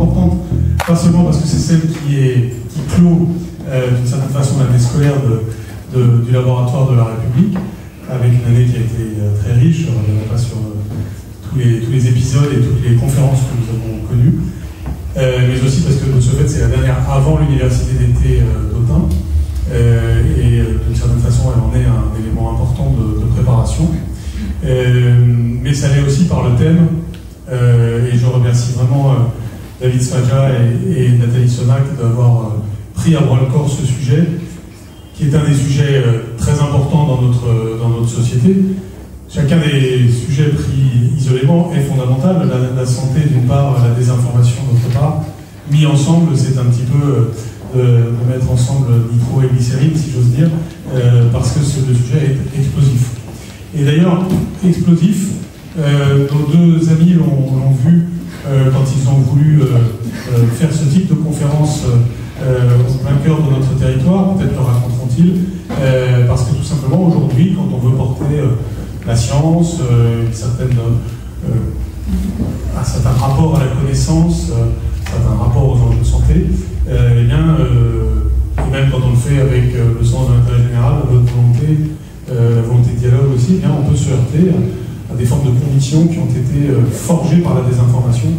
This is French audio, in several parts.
importante, pas seulement parce que c'est celle qui clôt d'une certaine façon l'année scolaire du laboratoire de la République, avec une année qui a été très riche. Je ne reviendrai pas sur tous les épisodes et toutes les conférences que nous avons connues, mais aussi parce que de ce fait c'est la dernière avant l'université d'été d'Autun, et d'une certaine façon elle en est un élément important de préparation. Mais ça l'est aussi par le thème, et je remercie vraiment David Smadja et Nathalie Sonac d'avoir pris à bras-le-corps ce sujet, qui est un des sujets très importants dans notre société. Chacun des sujets pris isolément est fondamental, la santé d'une part, la désinformation d'autre part. Mis ensemble, c'est un petit peu de mettre ensemble nitro et glycérine, si j'ose dire, parce que le sujet est explosif. Et d'ailleurs, explosif, nos deux amis l'ont vu quand ils ont voulu faire ce type de conférence au plein cœur de notre territoire, peut-être le raconteront-ils, parce que tout simplement aujourd'hui, quand on veut porter la science, un certain rapport à la connaissance, un certain rapport aux enjeux de santé, et même quand on le fait avec le sens de l'intérêt général, la volonté de dialogue aussi, eh bien, on peut se heurter à des formes de convictions qui ont été forgées par la désinformation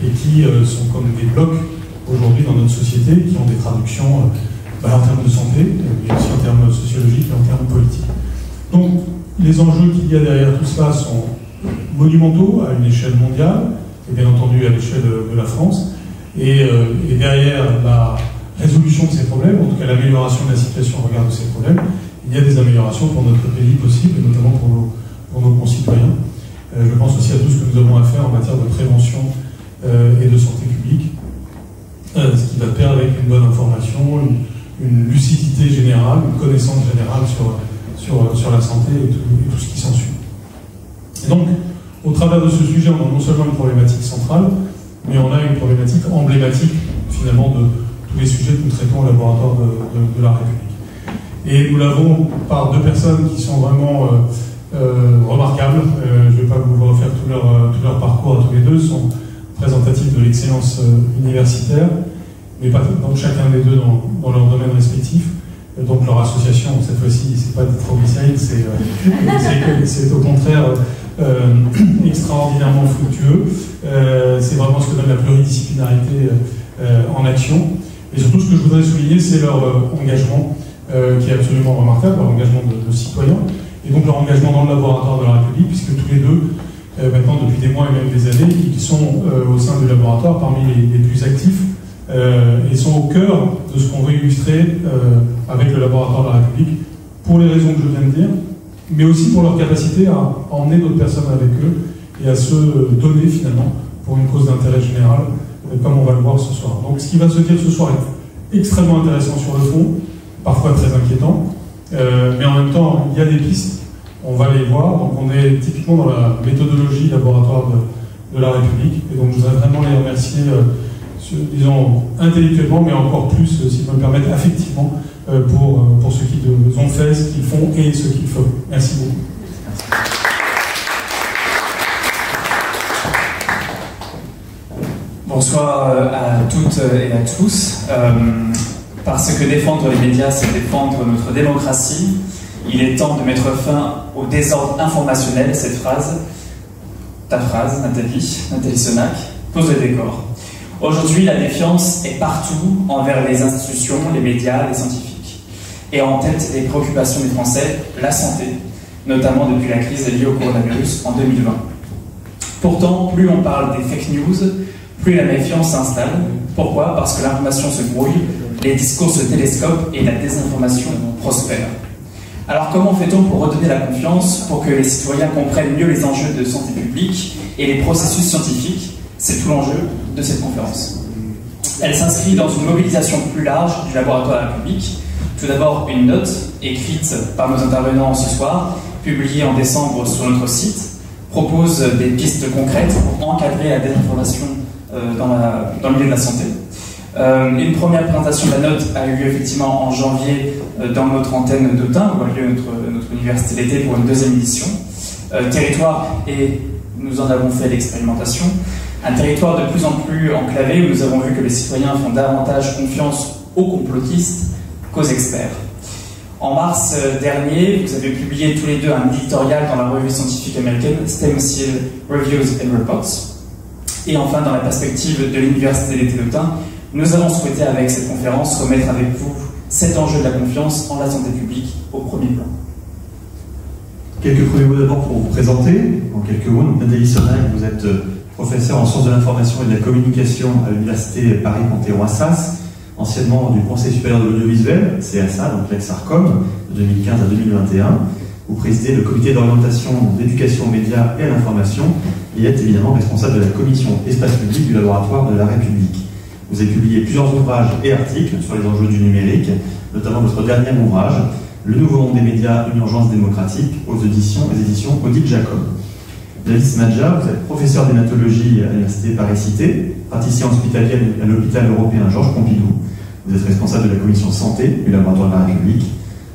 et qui sont comme des blocs aujourd'hui dans notre société, qui ont des traductions en termes de santé, mais aussi en termes sociologiques et en termes politiques. Donc, les enjeux qu'il y a derrière tout cela sont monumentaux à une échelle mondiale, et bien entendu à l'échelle de la France, et derrière la résolution de ces problèmes, en tout cas l'amélioration de la situation au regard de ces problèmes, il y a des améliorations pour notre pays possibles, et notamment pour nos concitoyens. Je pense aussi à tout ce que nous avons à faire en matière de prévention et de santé publique, ce qui va de pair avec une bonne information, une lucidité générale, une connaissance générale sur la santé et tout ce qui s'ensuit. Et donc, au travers de ce sujet, on a non seulement une problématique centrale, mais on a une problématique emblématique, finalement, de tous les sujets que nous traitons au laboratoire de la République. Et nous l'avons par deux personnes qui sont vraiment remarquables. Je ne vais pas vous refaire tout leur parcours à tous les deux, sont représentatifs de l'excellence universitaire, mais pas donc chacun des deux dans leur domaine respectif. Donc leur association, cette fois-ci, c'est pas Nitroglycérine, c'est au contraire extraordinairement fructueux. C'est vraiment ce que donne la pluridisciplinarité en action. Et surtout, ce que je voudrais souligner, c'est leur engagement, qui est absolument remarquable, leur engagement de citoyens, et donc leur engagement dans le laboratoire de la République, puisque tous les deux, maintenant depuis des mois et même des années, ils sont au sein du laboratoire parmi les plus actifs, et sont au cœur de ce qu'on veut illustrer avec le laboratoire de la République, pour les raisons que je viens de dire, mais aussi pour leur capacité à emmener d'autres personnes avec eux, et à se donner finalement pour une cause d'intérêt général, comme on va le voir ce soir. Donc ce qui va se dire ce soir est extrêmement intéressant sur le fond, parfois très inquiétant, mais en même temps, il y a des pistes, on va les voir, donc on est typiquement dans la méthodologie laboratoire de la République, et donc je voudrais vraiment les remercier, disons, intellectuellement, mais encore plus, s'ils me le permettent, affectivement, pour ce qu'ils ont fait, ce qu'ils font et ce qu'ils font. Merci beaucoup. Bonsoir à toutes et à tous. Parce que défendre les médias, c'est défendre notre démocratie. Il est temps de mettre fin au désordre informationnel. Cette phrase, ta phrase, Nathalie Sonac, pose le décor. Aujourd'hui, la défiance est partout envers les institutions, les médias, les scientifiques. Et en tête des préoccupations des Français, la santé, notamment depuis la crise liée au coronavirus en 2020. Pourtant, plus on parle des fake news, plus la méfiance s'installe. Pourquoi? Parce que l'information se brouille, les discours se télescopent et la désinformation prospère. Alors comment fait-on pour redonner la confiance, pour que les citoyens comprennent mieux les enjeux de santé publique et les processus scientifiques? C'est tout l'enjeu de cette conférence. Elle s'inscrit dans une mobilisation plus large du laboratoire de la République. Tout d'abord, une note écrite par nos intervenants ce soir, publiée en décembre sur notre site, propose des pistes concrètes pour encadrer la désinformation dans le milieu de la santé. Une première présentation de la note a eu lieu effectivement en janvier dans notre antenne d'Autun, où a lieu notre université d'été pour une deuxième édition. Territoire, et nous en avons fait l'expérimentation, Un territoire de plus en plus enclavé où nous avons vu que les citoyens font davantage confiance aux complotistes qu'aux experts. En mars dernier, vous avez publié tous les deux un éditorial dans la revue scientifique américaine Stem Cell Reviews and Reports. Et enfin, dans la perspective de l'Université d'été d'Autun, nous avons souhaité avec cette conférence remettre avec vous cet enjeu de la confiance en la santé publique au premier plan. Quelques premiers mots d'abord pour vous présenter. En quelques mots, Nathalie Sonnac, vous êtes professeure en sciences de l'information et de la communication à l'Université Paris-Panthéon-Assas, anciennement du Conseil supérieur de l'audiovisuel, CSA, donc l'ex-ARCOM, de 2015 à 2021. Vous présidez le comité d'orientation d'éducation aux médias et à l'information et êtes évidemment responsable de la commission espace public du laboratoire de la République. Vous avez publié plusieurs ouvrages et articles sur les enjeux du numérique, notamment votre dernier ouvrage, Le nouveau monde des médias, une urgence démocratique, aux éditions Odile Jacob. Davis Madja, vous êtes professeur d'hématologie à l'Université Paris-Cité, praticien hospitalier à l'hôpital européen Georges Pompidou. Vous êtes responsable de la commission santé du laboratoire de la République.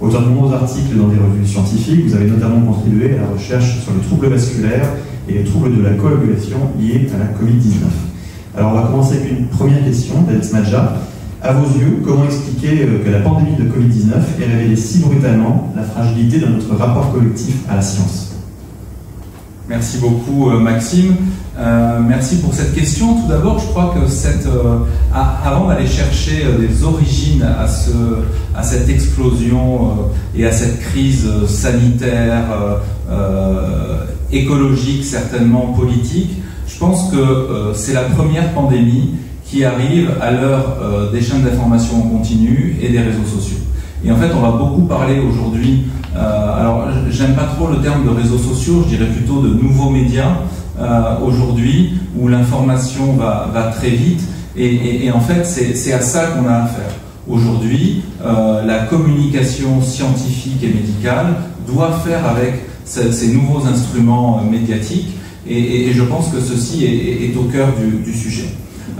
Auteur de nombreux articles dans des revues scientifiques, vous avez notamment contribué à la recherche sur les troubles vasculaires et les troubles de la coagulation liés à la Covid-19. Alors on va commencer avec une première question, Davis Madja. À vos yeux, comment expliquer que la pandémie de Covid-19 ait révélé si brutalement la fragilité de notre rapport collectif à la science? Merci beaucoup Maxime. Merci pour cette question. Tout d'abord, je crois que avant d'aller chercher des origines à cette explosion et à cette crise sanitaire, écologique, certainement politique, je pense que c'est la première pandémie qui arrive à l'heure des chaînes d'information en continu et des réseaux sociaux. Et en fait, on va beaucoup parler aujourd'hui, alors j'aime pas trop le terme de réseaux sociaux, je dirais plutôt de nouveaux médias aujourd'hui, où l'information va très vite, et en fait, c'est à ça qu'on a affaire. Aujourd'hui, la communication scientifique et médicale doit faire avec ces nouveaux instruments médiatiques, et je pense que ceci est au cœur du sujet.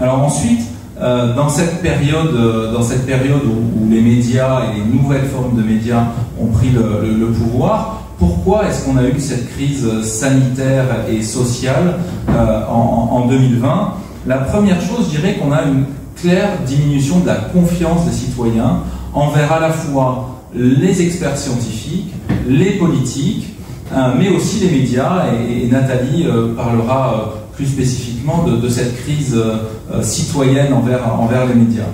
Alors ensuite, dans cette période où les médias et les nouvelles formes de médias ont pris le pouvoir, pourquoi est-ce qu'on a eu cette crise sanitaire et sociale en 2020? La première chose, je dirais qu'on a une claire diminution de la confiance des citoyens envers à la fois les experts scientifiques, les politiques, mais aussi les médias, et Nathalie parlera plus spécifiquement de cette crise citoyenne envers les médias.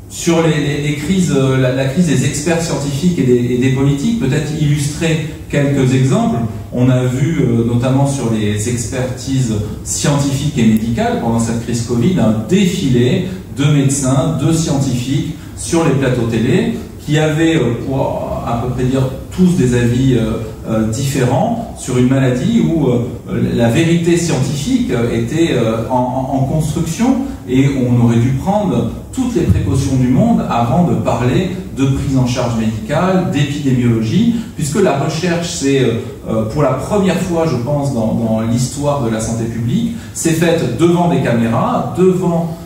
Sur les crises, la crise des experts scientifiques et des politiques, peut-être illustrer quelques exemples. On a vu notamment sur les expertises scientifiques et médicales pendant cette crise Covid un défilé de médecins, de scientifiques sur les plateaux télé qui avaient, pour à peu près dire tous des avis différents sur une maladie où la vérité scientifique était en construction, et on aurait dû prendre toutes les précautions du monde avant de parler de prise en charge médicale, d'épidémiologie, puisque la recherche, c'est pour la première fois, je pense, dans l'histoire de la santé publique, c'est faite devant des caméras, devant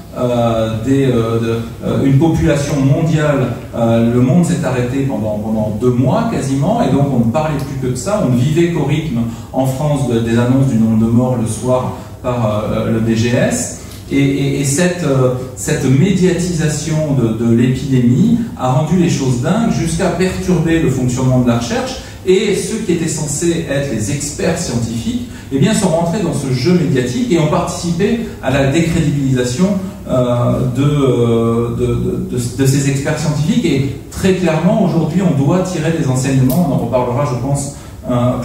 une population mondiale. Le monde s'est arrêté pendant 2 mois quasiment, et donc on ne parlait plus que de ça. On ne vivait qu'au rythme en France des annonces du nombre de morts le soir par le DGS. Et cette médiatisation de l'épidémie a rendu les choses dingues jusqu'à perturber le fonctionnement de la recherche, et ceux qui étaient censés être les experts scientifiques, eh bien, sont rentrés dans ce jeu médiatique et ont participé à la décrédibilisation de ces experts scientifiques. Et très clairement, aujourd'hui, on doit tirer des enseignements, on en reparlera, je pense,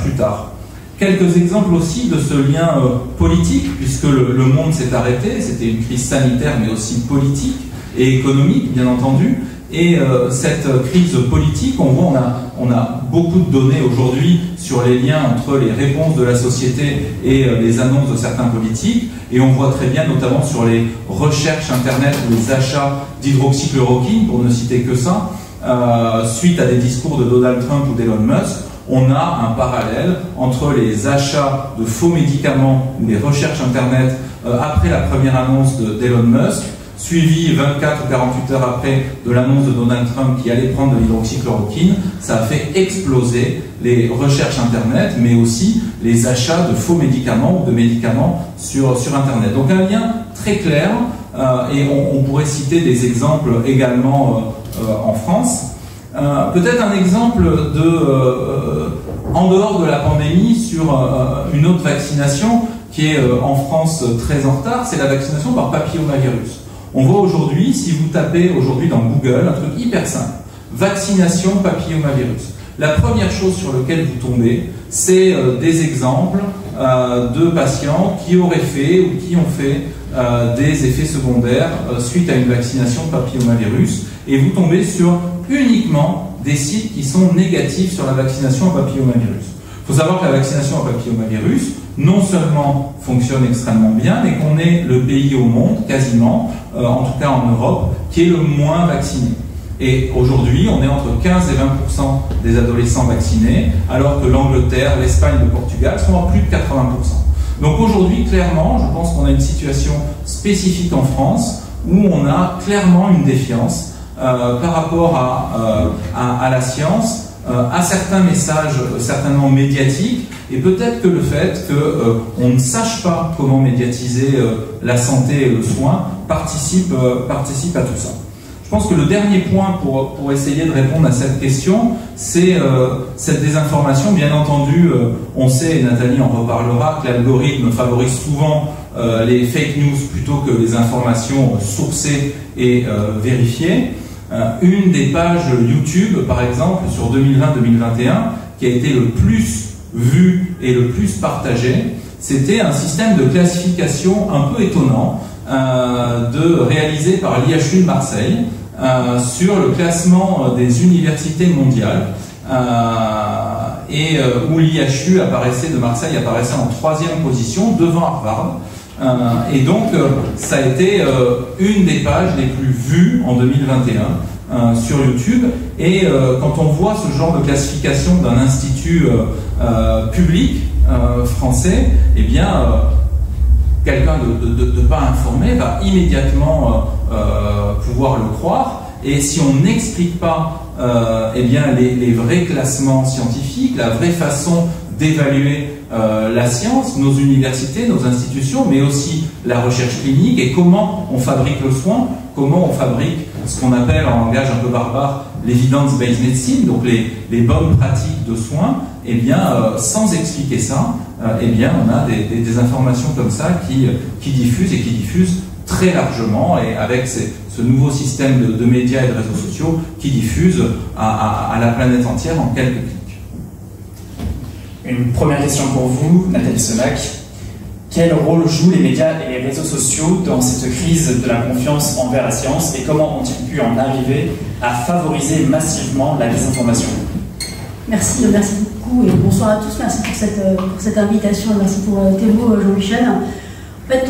plus tard. Quelques exemples aussi de ce lien politique, puisque le monde s'est arrêté, c'était une crise sanitaire, mais aussi politique et économique, bien entendu. Et cette crise politique, on voit, on a beaucoup de données aujourd'hui sur les liens entre les réponses de la société et les annonces de certains politiques, et on voit très bien, notamment sur les recherches internet ou les achats d'hydroxychloroquine, pour ne citer que ça, suite à des discours de Donald Trump ou d'Elon Musk, on a un parallèle entre les achats de faux médicaments ou les recherches internet après la première annonce d'Elon Musk, suivi 24 ou 48 heures après de l'annonce de Donald Trump qui allait prendre de l'hydroxychloroquine, ça a fait exploser les recherches Internet, mais aussi les achats de faux médicaments ou de médicaments sur Internet. Donc un lien très clair, et on pourrait citer des exemples également en France. Peut-être un exemple en dehors de la pandémie sur une autre vaccination qui est en France très en retard, c'est la vaccination par papillomavirus. On voit aujourd'hui, si vous tapez aujourd'hui dans Google, un truc hyper simple, vaccination papillomavirus. La première chose sur laquelle vous tombez, c'est des exemples de patients qui auraient fait ou qui ont fait des effets secondaires suite à une vaccination papillomavirus, et vous tombez sur uniquement des sites qui sont négatifs sur la vaccination à papillomavirus. Il faut savoir que la vaccination à papillomavirus, non seulement fonctionne extrêmement bien, mais qu'on est le pays au monde, quasiment, en tout cas en Europe, qui est le moins vacciné. Et aujourd'hui, on est entre 15 et 20% des adolescents vaccinés, alors que l'Angleterre, l'Espagne et le Portugal sont à plus de 80%. Donc aujourd'hui, clairement, je pense qu'on a une situation spécifique en France où on a clairement une défiance par rapport à la science, à certains messages certainement médiatiques, et peut-être que le fait qu'on ne sache pas comment médiatiser la santé et le soin participe à tout ça. Je pense que le dernier point pour essayer de répondre à cette question, c'est cette désinformation. Bien entendu, on sait, et Nathalie en reparlera, que l'algorithme favorise souvent les fake news plutôt que les informations sourcées et vérifiées. Une des pages YouTube, par exemple, sur 2020-2021, qui a été le plus vue et le plus partagée, c'était un système de classification un peu étonnant réalisé par l'IHU de Marseille sur le classement des universités mondiales, où l'IHU de Marseille apparaissait en 3e position devant Harvard. Et donc, ça a été une des pages les plus vues en 2021 sur YouTube. Et quand on voit ce genre de classification d'un institut public français, eh bien, quelqu'un de pas informé va immédiatement pouvoir le croire. Et si on n'explique pas eh bien, les vrais classements scientifiques, la vraie façon d'évaluer la science, nos universités, nos institutions, mais aussi la recherche clinique et comment on fabrique le soin, comment on fabrique ce qu'on appelle en langage un peu barbare l'evidence-based medicine, donc les bonnes pratiques de soins, eh bien, sans expliquer ça, eh bien, on a des informations comme ça qui diffusent et qui diffusent très largement, et avec ce nouveau système de médias et de réseaux sociaux qui diffusent à la planète entière en quelques clics. Une première question pour vous, Nathalie Senac. Quel rôle jouent les médias et les réseaux sociaux dans cette crise de la confiance envers la science, et comment ont-ils pu en arriver à favoriser massivement la désinformation? Merci beaucoup et bonsoir à tous. Merci pour cette invitation. Merci pour tes mots, Jean-Michel. En fait,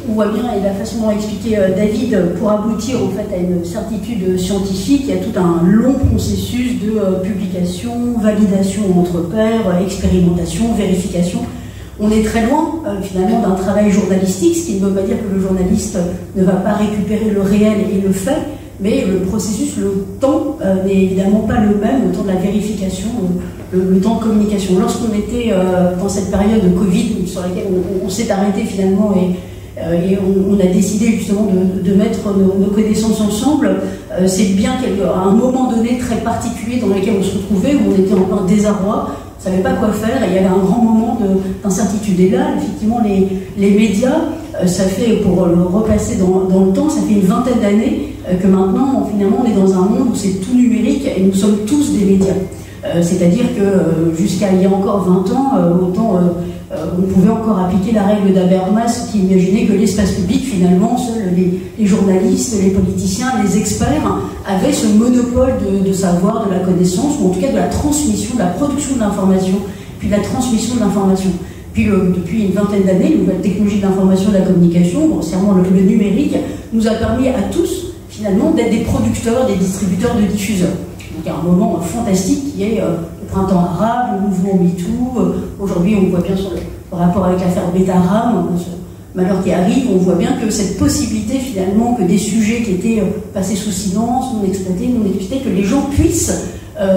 on voit bien, et la façon dont a expliqué David, pour aboutir en fait, à une certitude scientifique, il y a tout un long processus de publication, validation entre pairs, expérimentation, vérification. On est très loin, finalement, d'un travail journalistique, ce qui ne veut pas dire que le journaliste ne va pas récupérer le réel et le fait, mais le processus, le temps n'est évidemment pas le même, le temps de la vérification, le temps de communication. Lorsqu'on était dans cette période de Covid, sur laquelle on s'est arrêté finalement et on a décidé justement de mettre nos connaissances ensemble, c'est bien qu'à un moment donné très particulier dans lequel on se retrouvait, où on était en plein désarroi, on ne savait pas quoi faire, et il y avait un grand moment d'incertitude. Et là, effectivement, les médias, ça fait, pour le replacer dans le temps, ça fait une vingtaine d'années que maintenant, finalement, on est dans un monde où c'est tout numérique et nous sommes tous des médias. C'est-à-dire que jusqu'à il y a encore 20 ans, autant on pouvait encore appliquer la règle d'Habermas qui imaginait que l'espace public, finalement, seuls les journalistes, les politiciens, les experts avaient ce monopole de savoir, de la connaissance, ou en tout cas de la transmission, de la production de l'information, puis de la transmission de l'information. Puis depuis une vingtaine d'années, les nouvelles technologies de l'information et de la communication, grossièrement le numérique, nous a permis à tous, finalement, d'être des producteurs, des distributeurs, de diffuseurs. Donc il y a un moment fantastique qui est le printemps arabe, le mouvement MeToo. Aujourd'hui, on voit bien sur le rapport avec l'affaire Beta Haram, ce malheurs qui arrivent, on voit bien que cette possibilité finalement que des sujets qui étaient passés sous silence, non exploités, non explicités, que les gens puissent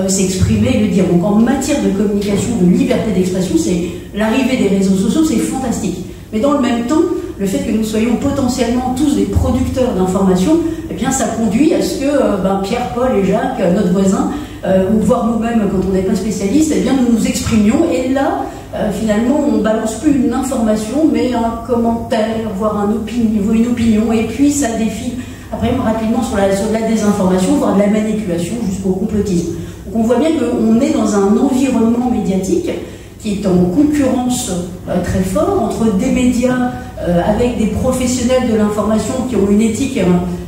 s'exprimer et le dire. Donc en matière de communication, de liberté d'expression, c'est l'arrivée des réseaux sociaux, c'est fantastique. Mais dans le même temps, le fait que nous soyons potentiellement tous des producteurs d'informations, eh bien ça conduit à ce que Pierre, Paul et Jacques, notre voisin, ou voire nous-mêmes quand on n'est pas spécialiste, eh bien nous nous exprimions, et là, finalement, on ne balance plus une information, mais un commentaire, voire une opinion, et puis ça défile après rapidement sur la désinformation, voire de la manipulation, jusqu'au complotisme. Donc on voit bien qu'on est dans un environnement médiatique qui est en concurrence très fort entre des médias avec des professionnels de l'information qui ont une éthique,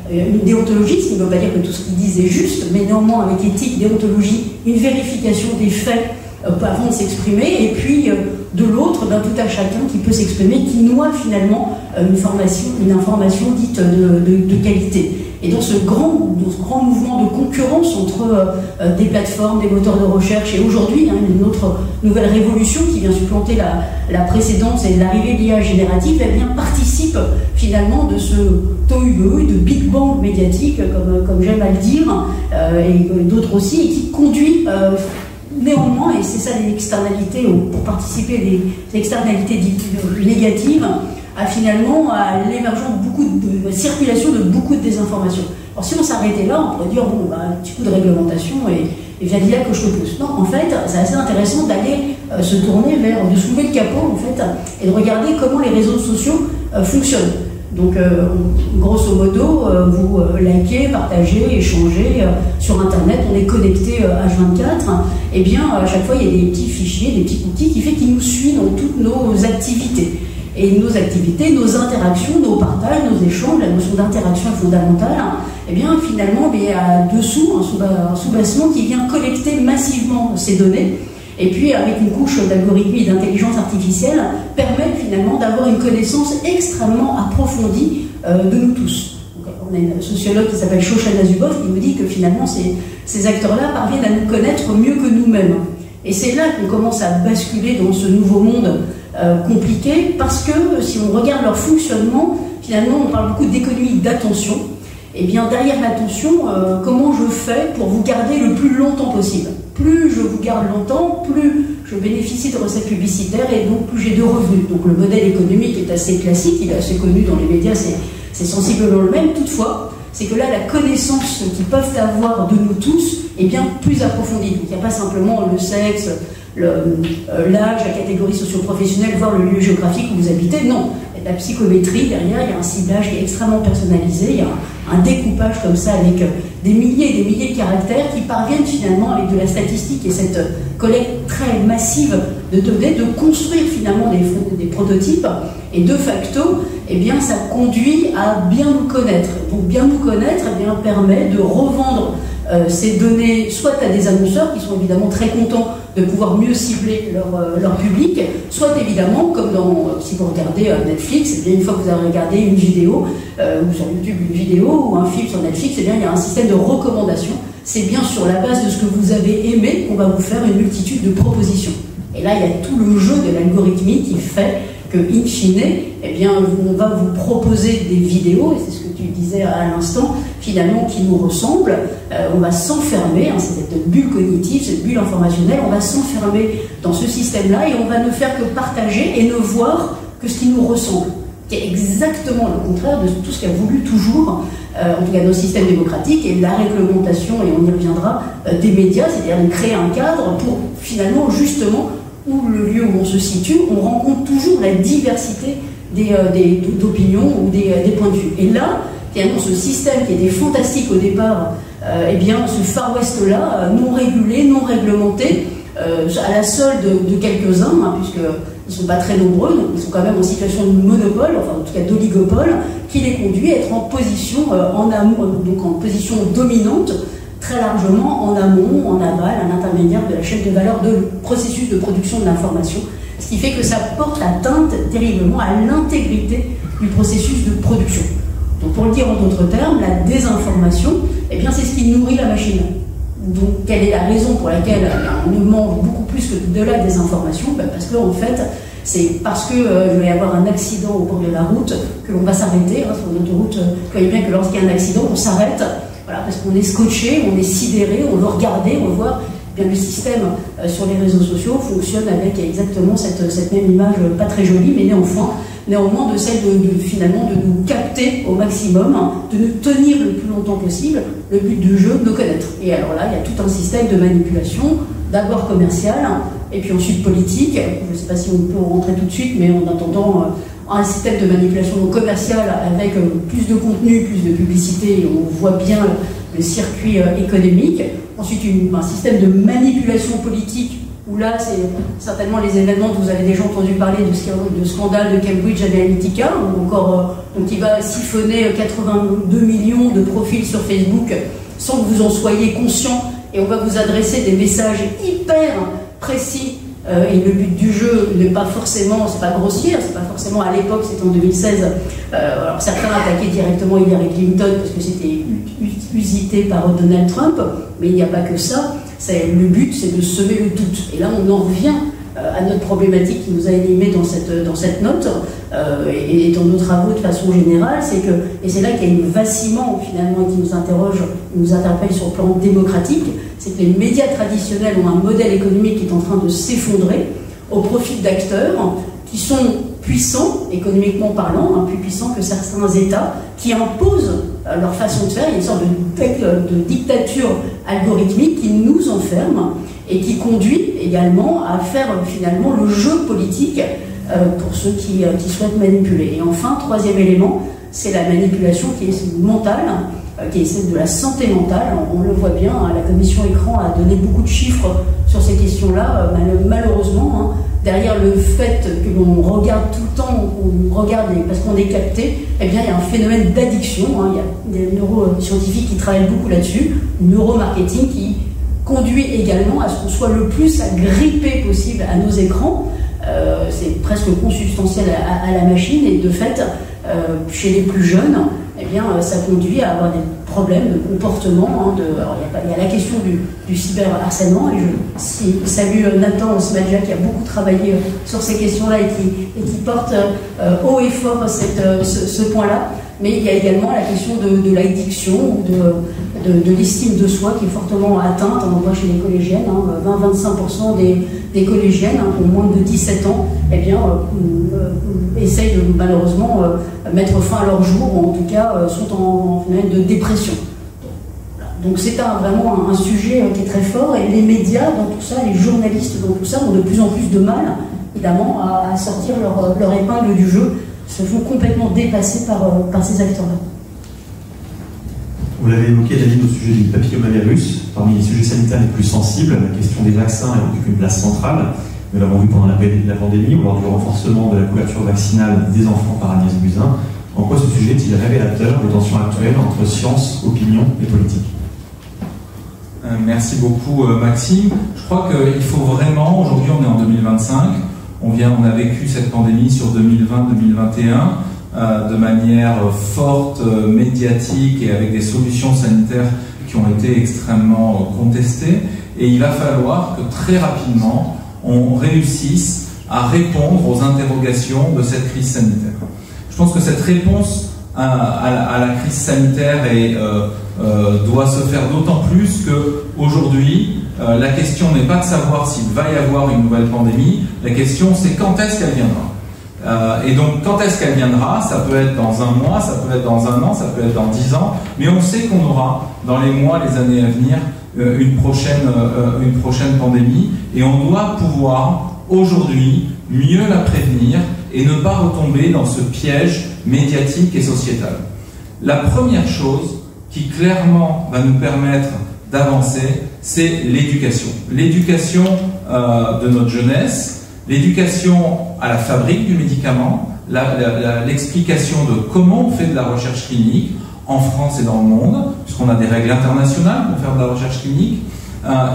une déontologie, ce qui ne veut pas dire que tout ce qu'ils disent est juste, mais néanmoins avec éthique, déontologie, une vérification des faits avant de s'exprimer, et puis de l'autre, tout à chacun qui peut s'exprimer, qui noie finalement une information dite de qualité. Et dans ce grand mouvement de concurrence entre des plateformes, des moteurs de recherche, et aujourd'hui, une autre nouvelle révolution qui vient supplanter la précédente, c'est l'arrivée de l'IA générative, elle vient participe finalement de ce tohu-bohu, de Big Bang médiatique, comme j'aime à le dire, et d'autres aussi, et qui conduit néanmoins, et c'est ça les externalités, pour participer des externalités négatives, à finalement à l'émergence de circulation de beaucoup de désinformation. Alors si on s'arrêtait là, on pourrait dire bon, un petit coup de réglementation et via l'IA que je te pousse. Non, en fait, c'est assez intéressant d'aller se tourner de soulever le capot en fait, et de regarder comment les réseaux sociaux fonctionnent. Donc, grosso modo, vous likez, partagez, échangez sur Internet, on est connecté H24, et bien à chaque fois il y a des petits fichiers, des petits outils qui fait qu'ils nous suivent dans toutes nos activités. Et nos activités, nos interactions, nos partages, nos échanges, la notion d'interaction est fondamentale, et bien finalement il y a dessous un sous-bassement qui vient collecter massivement ces données, et puis avec une couche d'algorithmie et d'intelligence artificielle, permettre finalement d'avoir une connaissance extrêmement approfondie de nous tous. Donc, on a une sociologue qui s'appelle Shoshana Zuboff qui nous dit que finalement ces acteurs-là parviennent à nous connaître mieux que nous-mêmes. Et c'est là qu'on commence à basculer dans ce nouveau monde compliqué, parce que si on regarde leur fonctionnement, finalement on parle beaucoup d'économie d'attention. Et bien derrière l'attention, comment je fais pour vous garder le plus longtemps possible? Plus je vous garde longtemps, plus je bénéficie de recettes publicitaires et donc plus j'ai de revenus. Donc le modèle économique est assez classique, il est assez connu dans les médias, c'est sensiblement le même. Toutefois, c'est que là, la connaissance qu'ils peuvent avoir de nous tous est bien plus approfondie. Donc il n'y a pas simplement le sexe, l'âge, la catégorie socio-professionnelle, voire le lieu géographique où vous habitez. Non, il y a de la psychométrie derrière, il y a un ciblage qui est extrêmement personnalisé, il y a un découpage comme ça avec des milliers et des milliers de caractères qui parviennent finalement avec de la statistique et cette collecte très massive de données, de construire finalement des prototypes, et de facto, eh bien, ça conduit à bien nous connaître. Donc bien nous connaître, eh bien, permet de revendre ces données soit à des annonceurs qui sont évidemment très contents de pouvoir mieux cibler leur public, soit évidemment, comme si vous regardez Netflix, eh bien, une fois que vous avez regardé une vidéo, ou sur YouTube une vidéo, ou un film sur Netflix, eh bien, il y a un système de recommandation. C'est bien sur la base de ce que vous avez aimé qu'on va vous faire une multitude de propositions. Et là, il y a tout le jeu de l'algorithmie qui fait que, in fine, eh bien, on va vous proposer des vidéos, et c'est ce que tu disais à l'instant, finalement, qui nous ressemblent. On va s'enfermer, c'est cette bulle cognitive, cette bulle informationnelle, on va s'enfermer dans ce système-là et on va ne faire que partager et ne voir que ce qui nous ressemble, qui est exactement le contraire de tout ce qu'a voulu toujours, en tout cas nos systèmes démocratiques, et la réglementation, et on y reviendra, des médias, c'est-à-dire de créer un cadre pour finalement, justement, où le lieu où on se situe, on rencontre toujours la diversité d'opinions ou des points de vue. Et là, finalement, ce système qui était fantastique au départ, eh bien, ce Far West-là, non régulé, non réglementé, à la solde de quelques-uns, puisqu'ils ne sont pas très nombreux, donc ils sont quand même en situation de monopole, enfin en tout cas d'oligopole, qui les conduit à être en position en amont, donc en position dominante, très largement en amont, en aval, à l'intermédiaire de la chaîne de valeur de processus de production de l'information, ce qui fait que ça porte atteinte terriblement à l'intégrité du processus de production. Donc pour le dire en d'autres termes, la désinformation, eh bien c'est ce qui nourrit la machine. Donc quelle est la raison pour laquelle on nous mange beaucoup plus que de la désinformation? Parce qu'en fait, C'est parce qu'il va y avoir un accident au bord de la route que l'on va s'arrêter. Sur l'autoroute, vous voyez bien que lorsqu'il y a un accident, on s'arrête, voilà, parce qu'on est scotché, on est sidéré, on veut regarder, on veut voir. Bien, le système sur les réseaux sociaux fonctionne avec exactement cette même image pas très jolie, mais néanmoins de celle finalement de nous capter au maximum, de nous tenir le plus longtemps possible. Le but du jeu, de nous connaître. Et alors là, il y a tout un système de manipulation, d'abord commercial, et puis ensuite politique. Je ne sais pas si on peut rentrer tout de suite, mais en attendant, un système de manipulation commerciale avec plus de contenu, plus de publicité, on voit bien le circuit économique. Ensuite, un système de manipulation politique, où là, c'est certainement les événements dont vous avez déjà entendu parler de scandale de Cambridge Analytica, ou encore donc il va siphonner 82 millions de profils sur Facebook sans que vous en soyez conscient, et on va vous adresser des messages hyper précis. Et le but du jeu n'est pas forcément, c'est pas grossier, c'est pas forcément à l'époque, c'était en 2016. Alors certains attaquaient directement Hillary Clinton parce que c'était usité par Donald Trump, mais il n'y a pas que ça. Le but, c'est de semer le doute. Et là, on en revient à notre problématique qui nous a animés dans cette note et dans nos travaux de façon générale, et c'est là qu'il y a une vacillement finalement qui nous interpelle sur le plan démocratique, c'est que les médias traditionnels ont un modèle économique qui est en train de s'effondrer au profit d'acteurs qui sont puissants, économiquement parlant, plus puissants que certains États, qui imposent leur façon de faire. Il y a une sorte de dictature algorithmique qui nous enferme et qui conduit également à faire finalement le jeu politique pour ceux qui souhaitent manipuler. Et enfin, troisième élément, c'est la manipulation qui est mentale, qui est celle de la santé mentale. On le voit bien, la commission écran a donné beaucoup de chiffres sur ces questions-là. Malheureusement, derrière le fait que l'on regarde tout le temps, on regarde parce qu'on est capté, eh bien, il y a un phénomène d'addiction. Il y a des neuroscientifiques qui travaillent beaucoup là-dessus, neuromarketing qui conduit également à ce qu'on soit le plus agrippé possible à nos écrans. C'est presque consubstantiel à la machine, et de fait, chez les plus jeunes, eh bien, ça conduit à avoir des problèmes de comportement. Alors, il y a la question du cyberharcèlement, et je salue Nathan Smadja qui a beaucoup travaillé sur ces questions-là et qui porte haut et fort ce point-là. Mais il y a également la question de l'addiction ou de l'estime de soi qui est fortement atteinte. On voit chez les collégiennes, 20-25% des collégiennes qui ont moins de 17 ans, eh bien, essayent de malheureusement mettre fin à leur jour, ou en tout cas sont en phénomène de dépression. Donc c'est vraiment un sujet qui est très fort, et les médias dans tout ça, les journalistes dans tout ça ont de plus en plus de mal, évidemment, à sortir leur épingle du jeu, se font complètement dépasser par ces acteurs-là. Vous l'avez évoqué, David, au sujet du papillomavirus. Parmi les sujets sanitaires les plus sensibles, la question des vaccins occupe une place centrale. Nous l'avons vu pendant la pandémie, ou lors du renforcement de la couverture vaccinale des enfants par Agnès Buzyn. En quoi ce sujet est-il révélateur des tensions actuelles entre science, opinion et politique? Merci beaucoup, Maxime. Je crois qu'il faut vraiment, aujourd'hui on est en 2025, on a vécu cette pandémie sur 2020-2021 de manière forte, médiatique, et avec des solutions sanitaires qui ont été extrêmement contestées. Et il va falloir que très rapidement, on réussisse à répondre aux interrogations de cette crise sanitaire. Je pense que cette réponse à la crise sanitaire doit se faire d'autant plus qu'aujourd'hui, la question n'est pas de savoir s'il va y avoir une nouvelle pandémie, la question c'est quand est-ce qu'elle viendra. Et donc quand est-ce qu'elle viendra, ça peut être dans un mois, ça peut être dans un an, ça peut être dans 10 ans, mais on sait qu'on aura dans les mois, les années à venir une prochaine pandémie, et on doit pouvoir aujourd'hui mieux la prévenir et ne pas retomber dans ce piège médiatique et sociétal. La première chose qui clairement va nous permettre d'avancer, c'est l'éducation. L'éducation de notre jeunesse, l'éducation à la fabrique du médicament, l'explication de comment on fait de la recherche clinique en France et dans le monde, puisqu'on a des règles internationales pour faire de la recherche clinique,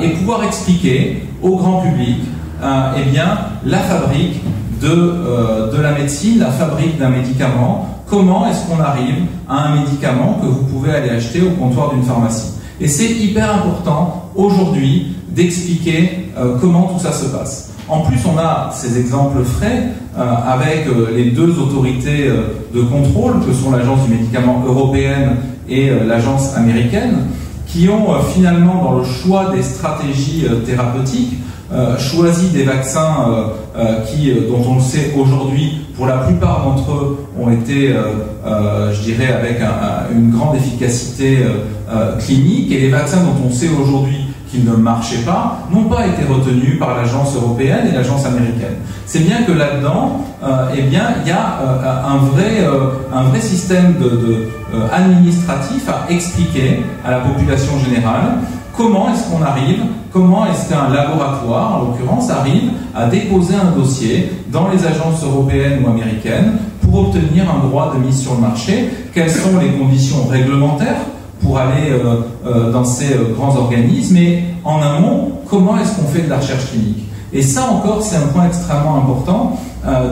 et pouvoir expliquer au grand public eh bien, la fabrique de la médecine, la fabrique d'un médicament, comment est-ce qu'on arrive à un médicament que vous pouvez aller acheter au comptoir d'une pharmacie. Et c'est hyper important aujourd'hui d'expliquer comment tout ça se passe. En plus, on a ces exemples frais avec les deux autorités de contrôle, que sont l'Agence du médicament européenne et l'Agence américaine, qui ont finalement, dans le choix des stratégies thérapeutiques, choisi des vaccins dont on le sait aujourd'hui, pour la plupart d'entre eux, ont été, je dirais, avec une grande efficacité clinique, et les vaccins dont on sait aujourd'hui qu'ils ne marchaient pas, n'ont pas été retenus par l'agence européenne et l'agence américaine. C'est bien que là-dedans, eh bien, il y a un vrai système administratif à expliquer à la population générale comment est-ce qu'on arrive, comment est-ce qu'un laboratoire, en l'occurrence, arrive à déposer un dossier dans les agences européennes ou américaines pour obtenir un droit de mise sur le marché, quelles sont les conditions réglementaires pour aller dans ces grands organismes, et en amont, comment est-ce qu'on fait de la recherche clinique. Et ça encore, c'est un point extrêmement important,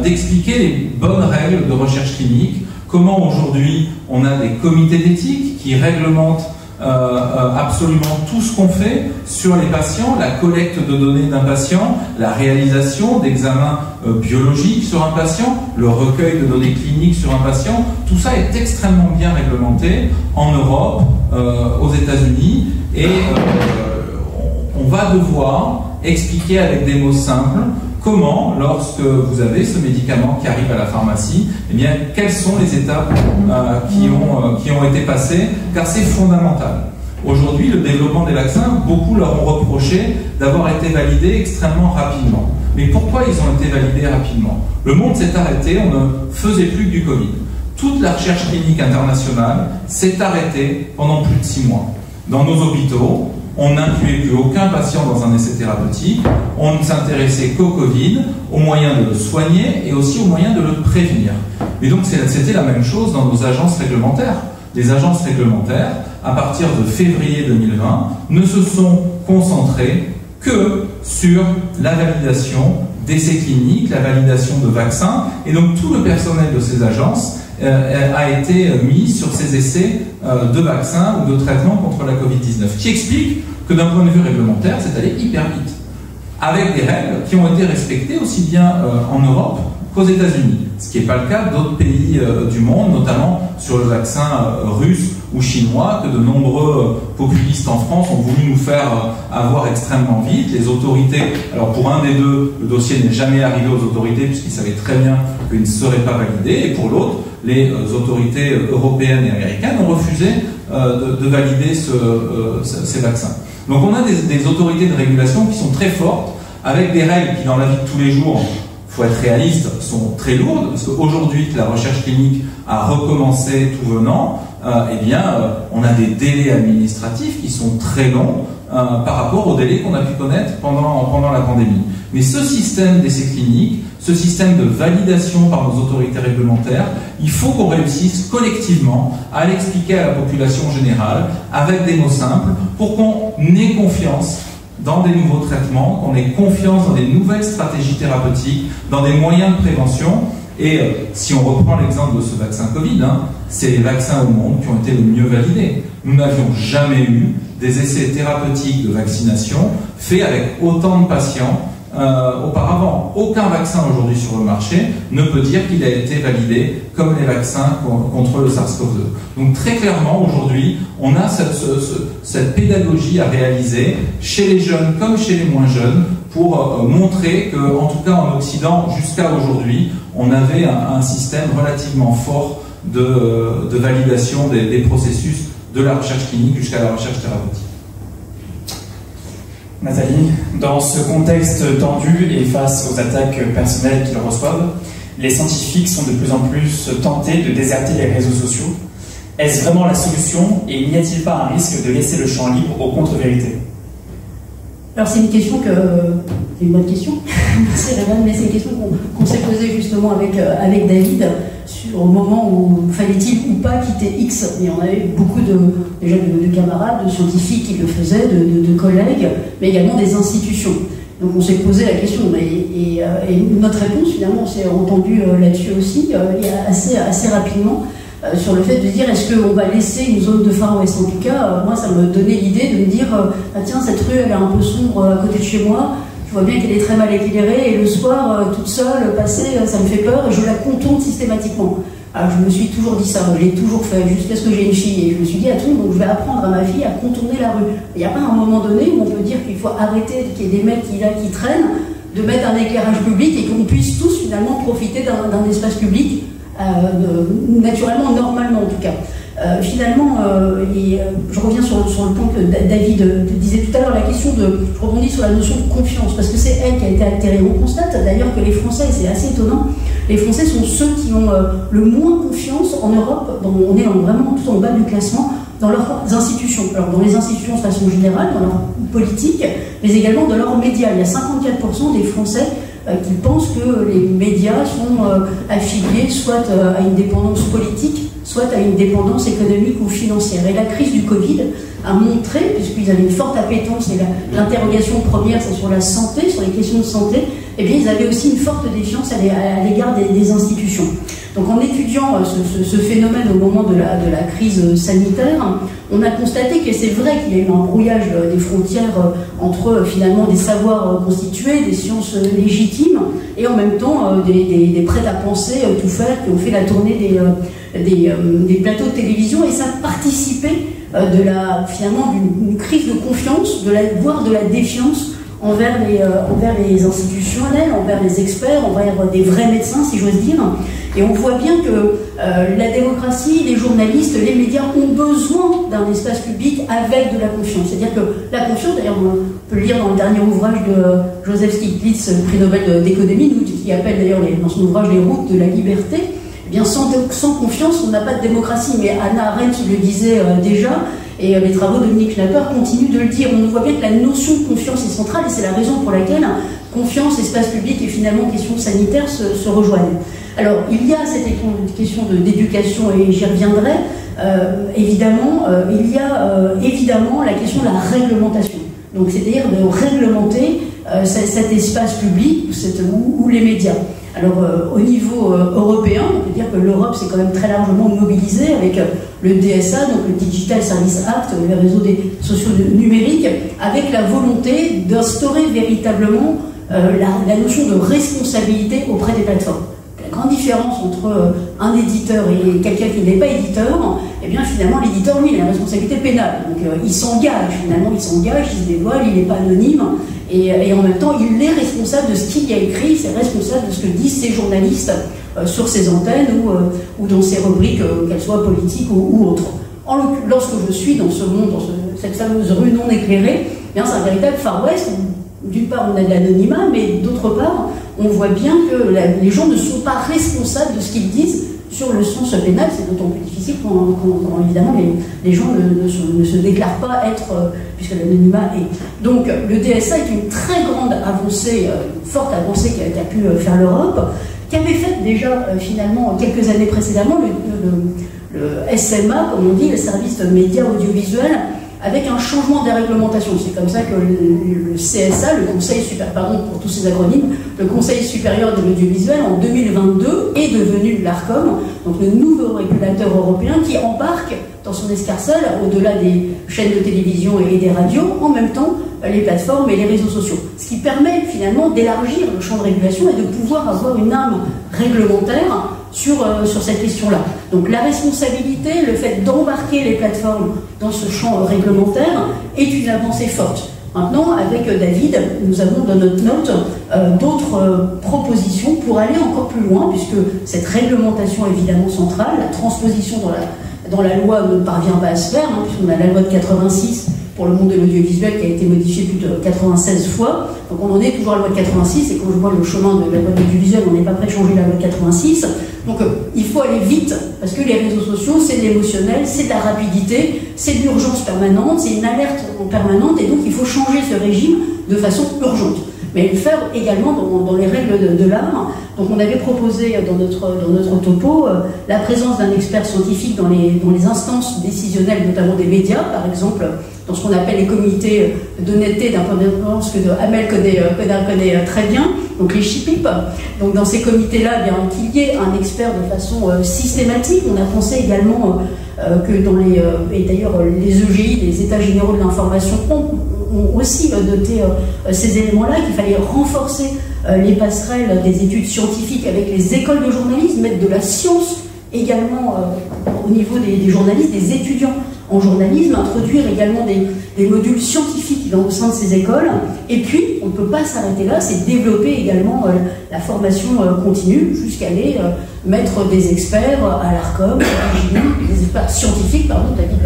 d'expliquer les bonnes règles de recherche clinique, comment aujourd'hui on a des comités d'éthique qui réglementent absolument tout ce qu'on fait sur les patients, la collecte de données d'un patient, la réalisation d'examens biologiques sur un patient, le recueil de données cliniques sur un patient. Tout ça est extrêmement bien réglementé en Europe, aux États-Unis, et on va devoir expliquer avec des mots simples comment, lorsque vous avez ce médicament qui arrive à la pharmacie, eh bien, quelles sont les étapes qui ont été passées, car c'est fondamental. Aujourd'hui, le développement des vaccins, beaucoup leur ont reproché d'avoir été validés extrêmement rapidement. Mais pourquoi ils ont été validés rapidement? Le monde s'est arrêté, on ne faisait plus que du Covid. Toute la recherche clinique internationale s'est arrêtée pendant plus de 6 mois. Dans nos hôpitaux, on n'incluait plus aucun patient dans un essai thérapeutique, on ne s'intéressait qu'au Covid, aux moyens de le soigner et aussi aux moyens de le prévenir. Et donc c'était la même chose dans nos agences réglementaires. Les agences réglementaires, à partir de février 2020, ne se sont concentrées que sur la validation d'essais cliniques, la validation de vaccins, et donc tout le personnel de ces agences a été mis sur ces essais de vaccins ou de traitements contre la Covid-19, qui explique que d'un point de vue réglementaire, c'est allé hyper vite, avec des règles qui ont été respectées aussi bien en Europe qu'aux États-Unis, ce qui n'est pas le cas d'autres pays du monde, notamment sur le vaccin russe ou chinois, que de nombreux populistes en France ont voulu nous faire avoir extrêmement vite. Les autorités, alors pour un des deux, le dossier n'est jamais arrivé aux autorités puisqu'ils savaient très bien qu'il ne serait pas validé, et pour l'autre, les autorités européennes et américaines ont refusé de valider ces vaccins. Donc on a des autorités de régulation qui sont très fortes, avec des règles qui, dans la vie de tous les jours, il faut être réaliste, sont très lourdes, parce qu'aujourd'hui que la recherche clinique a recommencé tout venant, eh bien, on a des délais administratifs qui sont très longs par rapport aux délais qu'on a pu connaître pendant la pandémie. Mais ce système d'essais cliniques, ce système de validation par nos autorités réglementaires, il faut qu'on réussisse collectivement à l'expliquer à la population générale avec des mots simples pour qu'on ait confiance dans des nouveaux traitements, qu'on ait confiance dans des nouvelles stratégies thérapeutiques, dans des moyens de prévention. Et si on reprend l'exemple de ce vaccin Covid, c'est les vaccins au monde qui ont été le mieux validés. Nous n'avions jamais eu des essais thérapeutiques de vaccination faits avec autant de patients auparavant. Aucun vaccin aujourd'hui sur le marché ne peut dire qu'il a été validé comme les vaccins contre le SARS-CoV-2. Donc très clairement aujourd'hui, on a cette pédagogie à réaliser chez les jeunes comme chez les moins jeunes pour montrer que, en tout cas en Occident, jusqu'à aujourd'hui, on avait un système relativement fort de validation des processus de la recherche clinique jusqu'à la recherche thérapeutique. Nathalie, dans ce contexte tendu et face aux attaques personnelles qu'ils reçoivent, les scientifiques sont de plus en plus tentés de déserter les réseaux sociaux. Est-ce vraiment la solution, et n'y a-t-il pas un risque de laisser le champ libre aux contre-vérités? Alors c'est une question c'est une bonne question, merci Révan, mais c'est une question qu'on s'est posée justement avec David au moment où fallait-il ou pas quitter X. Et on avait beaucoup déjà de camarades, de scientifiques qui le faisaient, de collègues, mais également des institutions. Donc on s'est posé la question, et notre réponse finalement, on s'est entendu là-dessus aussi, assez rapidement, sur le fait de dire est-ce qu'on va laisser une zone de Far West. En tout cas, moi ça me donnait l'idée de me dire tiens, cette rue elle est un peu sombre à côté de chez moi, je vois bien qu'elle est très mal équilibrée, et le soir, toute seule, passer, ça me fait peur, et je la contourne systématiquement. Alors je me suis toujours dit ça, je l'ai toujours fait, jusqu'à ce que j'ai une fille, et je me suis dit, donc je vais apprendre à ma fille à contourner la rue. Il n'y a pas un moment donné où on peut dire qu'il faut arrêter, qu'il y ait des mecs qui traînent, de mettre un éclairage public, et qu'on puisse tous finalement profiter d'un espace public, naturellement, normalement en tout cas. Finalement, je reviens sur le point que David disait tout à l'heure, la question je rebondis sur la notion de confiance, parce que c'est elle qui a été altérée. On constate d'ailleurs que les Français, et c'est assez étonnant, les Français sont ceux qui ont le moins confiance en Europe, on est vraiment tout en bas du classement, dans leurs institutions. Alors dans les institutions de façon générale, dans leur politique, mais également dans leurs médias. Il y a 54% des Français qui pensent que les médias sont affiliés soit à une dépendance politique, soit à une dépendance économique ou financière. Et la crise du Covid a montré, puisqu'ils avaient une forte appétence, et l'interrogation première c'est sur la santé, sur les questions de santé, eh bien ils avaient aussi une forte défiance à l'égard des institutions. Donc en étudiant ce phénomène au moment de la crise sanitaire, on a constaté que c'est vrai qu'il y a eu un brouillage des frontières entre finalement des savoirs constitués, des sciences légitimes, et en même temps des prêts-à-penser tout faire qui ont fait la tournée des plateaux de télévision, et ça participait finalement d'une crise de confiance, voire de la défiance envers les institutionnels, envers les experts, envers des vrais médecins, si j'ose dire. Et on voit bien que la démocratie, les journalistes, les médias ont besoin d'un espace public avec de la confiance. C'est-à-dire que la confiance, d'ailleurs on peut le lire dans le dernier ouvrage de Joseph Stiglitz, prix Nobel d'économie, qui appelle d'ailleurs dans son ouvrage Les routes de la liberté. Eh bien, sans confiance, on n'a pas de démocratie. Mais Hannah Arendt le disait déjà, et les travaux de Dominique Schnapper continuent de le dire. On voit bien que la notion de confiance est centrale, et c'est la raison pour laquelle confiance, espace public et finalement question sanitaire se rejoignent. Alors, il y a cette question d'éducation, et j'y reviendrai. Évidemment, il y a évidemment la question de la réglementation. Donc, c'est-à-dire de réglementer cet espace public ou les médias. Alors, au niveau européen, on peut dire que l'Europe s'est quand même très largement mobilisée avec le DSA, donc le Digital Service Act, les réseaux sociaux numériques, avec la volonté d'instaurer véritablement la notion de responsabilité auprès des plateformes. La grande différence entre un éditeur et quelqu'un qui n'est pas éditeur, eh bien finalement l'éditeur, lui, il a une responsabilité pénale. Donc il s'engage, finalement, il se dévoile, il n'est pas anonyme, et en même temps, il est responsable de ce qu'il y a écrit, c'est responsable de ce que disent ces journalistes sur ses antennes ou dans ses rubriques, qu'elles soient politiques ou autres. Lorsque je suis dans ce monde, dans cette fameuse rue non éclairée, eh c'est un véritable Far West. D'une part, on a de l'anonymat, mais d'autre part, on voit bien que les gens ne sont pas responsables de ce qu'ils disent sur le sens pénal. C'est d'autant plus difficile quand évidemment, les gens ne se déclarent pas être, puisque l'anonymat est. Donc, le DSA est une très grande avancée, forte avancée qu'a pu faire l'Europe, qui avait fait déjà, finalement, quelques années précédemment, le SMA, comme on dit, le service de médias audiovisuels, avec un changement de la réglementation. C'est comme ça que le CSA, le Conseil supérieur, pardon pour tous ces acronymes, le Conseil supérieur de l'audiovisuel en 2022 est devenu l'ARCOM, donc le nouveau régulateur européen qui embarque dans son escarcelle, au-delà des chaînes de télévision et des radios, en même temps les plateformes et les réseaux sociaux. Ce qui permet finalement d'élargir le champ de régulation et de pouvoir avoir une arme réglementaire sur cette question-là. Donc la responsabilité, le fait d'embarquer les plateformes dans ce champ réglementaire est une avancée forte. Maintenant, avec David, nous avons dans notre note d'autres propositions pour aller encore plus loin, puisque cette réglementation est évidemment centrale, la transposition dans la loi ne parvient pas à se faire, puisqu'on a la loi de 86 pour le monde de l'audiovisuel qui a été modifié plus de 96 fois. Donc on en est toujours à la loi de 86, et quand je vois le chemin de la loi de l'audiovisuel, on n'est pas prêt de changer la loi de 86. Donc il faut aller vite, parce que les réseaux sociaux, c'est de l'émotionnel, c'est de la rapidité, c'est de l'urgence permanente, c'est une alerte permanente, et donc il faut changer ce régime de façon urgente. Mais le faire également dans les règles de l'art. Donc on avait proposé dans notre topo la présence d'un expert scientifique dans les instances décisionnelles, notamment des médias, par exemple, dans ce qu'on appelle les comités d'honnêteté, d'indépendance que Amel connaît très bien, donc les CHIPIP. Donc dans ces comités-là, bien qu'il y ait un expert de façon systématique. On a pensé également que et d'ailleurs les EGI, les États généraux de l'information, ont ont aussi noté ces éléments-là, qu'il fallait renforcer les passerelles des études scientifiques avec les écoles de journalisme, mettre de la science également au niveau des journalistes, des étudiants en journalisme, introduire également des modules scientifiques au sein de ces écoles. Et puis, on ne peut pas s'arrêter là, c'est développer également la formation continue jusqu'à aller mettre des experts à l'ARCOM, des experts scientifiques, pardon, David,